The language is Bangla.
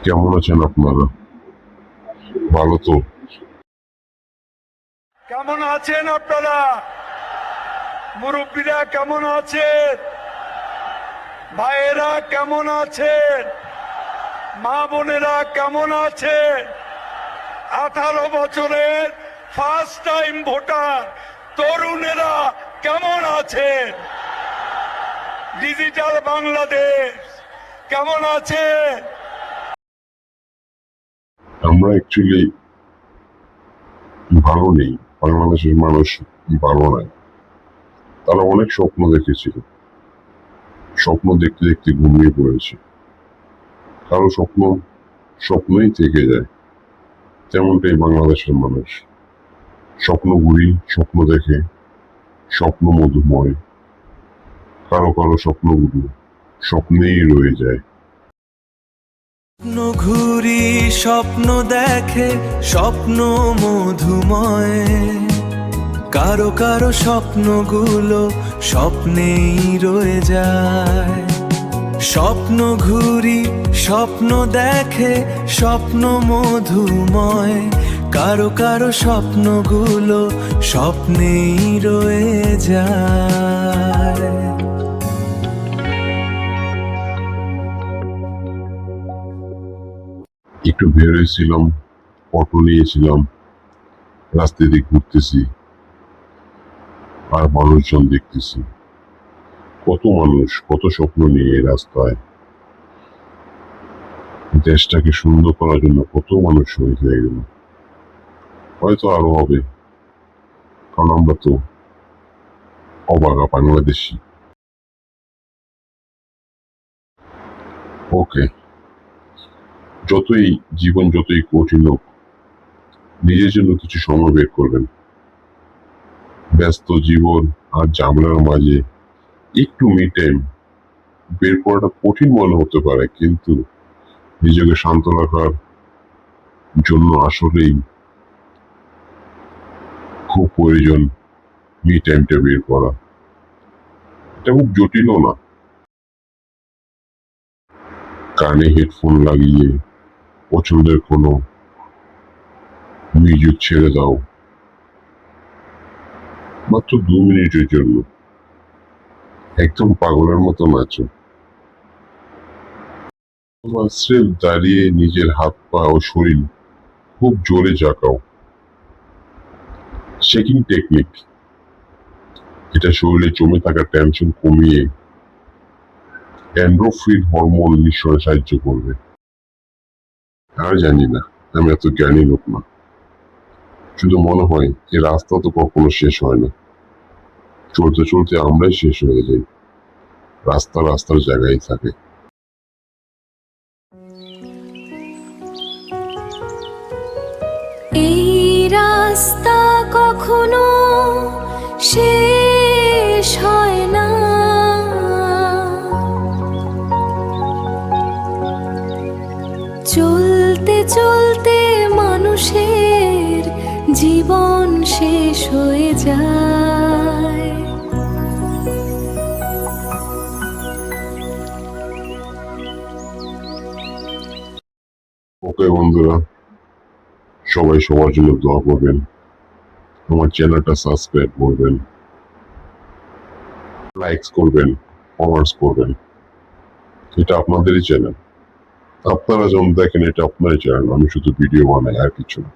কেমন আছেন আপনারা? ভালো তো? কেমন আছেন আপনারা? মুরব্বীরা কেমন আছেন? ভাইয়েরা কেমন আছেন? মা বোনেরা কেমন আছেন? 18 বছরের ফার্স্ট টাইম ভোটার তরুণেরা কেমন আছেন? ডিজিটাল বাংলাদেশ কেমন আছেন? আমরা অ্যাকচুয়ালি ভালো নেই। বাংলাদেশের মানুষ ভালো নাই। তারা অনেক স্বপ্ন দেখেছিল, স্বপ্ন দেখতে দেখতে ঘুমিয়ে পড়েছে। কারো স্বপ্ন স্বপ্নই থেকে যায়, তেমনটাই বাংলাদেশের মানুষ। স্বপ্ন ঘুরি, স্বপ্ন দেখে, স্বপ্ন মধুময়। কারো কারো স্বপ্নগুলো স্বপ্নেই রয়ে যায়। স্বপ্ন ঘুরি, স্বপ্ন দেখে, স্বপ্ন মধুময়। কারো কারো স্বপ্নগুলো স্বপ্নেই রয়ে যায়। স্বপ্ন ঘুরি, স্বপ্ন দেখে, স্বপ্ন মধুময়। কারো কারো স্বপ্নগুলো স্বপ্নেই রয়ে যায়। একটু বের হয়েছিলাম, অটো নিয়েছিলাম, রাস্তা দিয়ে ঘুরতেছি আর মানুষজন দেখতেছি। কত মানুষ, কত স্বপ্ন নিয়ে এই রাস্তায়। দেশটাকে সুন্দর করার জন্য কত মানুষ শহীদ হয়ে গেল। হয়তো আরো হবে, কারণ আমরা তো অবাগা বাংলাদেশি। ওকে, জীবন যতই কঠিন হোক, নিজের জন্য কিছু সময় বের করবেন। ব্যস্ত জীবন আর ঝামেলার মাঝে একটু মি টাইম বের করাটা কঠিন মনে হতে পারে, কিন্তু নিজেকে শান্ত রাখার জন্য আসলেই খুব প্রয়োজন মি টাইমটা বের করা। এটা খুব জটিলও না। কানে হেডফোন লাগিয়ে পছন্দের কোনো মিউজিক ছেড়ে দাও, মাত্র 2 মিনিটের জন্য। একদম পাগলের মতো নাচো। স্রেফ দাঁড়িয়ে নিজের হাত পা ও শরীর খুব জোরে জাগাও। শেকিং টেকনিক, এটা শরীরে জমে থাকা টেনশন কমিয়ে এন্ডোরফিন হরমোন নিঃসরণে সাহায্য করবে। আর জানি না, আমি এত জ্ঞানী লোক না। শুধু মনে হয় এই রাস্তা তো কখনো শেষ হয় না। চলতে চলতে আমরাই শেষ হয়ে যাই। রাস্তার জায়গায় থাকে। এই রাস্তা কখনো শেষ হয় না, চলতে চলতে মানুষের জীবন শেষ হয়ে যায়। ওকে বন্ধুরা, সবাই সবার জন্য দোয়া করবেন, আমার চ্যানেলটা সাবস্ক্রাইব করবেন, লাইকস করবেন, কমেন্টস করবেন। এটা আপনাদেরই চ্যানেল। আপনারা যেমন দেখেন, এটা আপনারই চ্যানেল। আমি শুধু ভিডিও বানাই, আর কিছু না।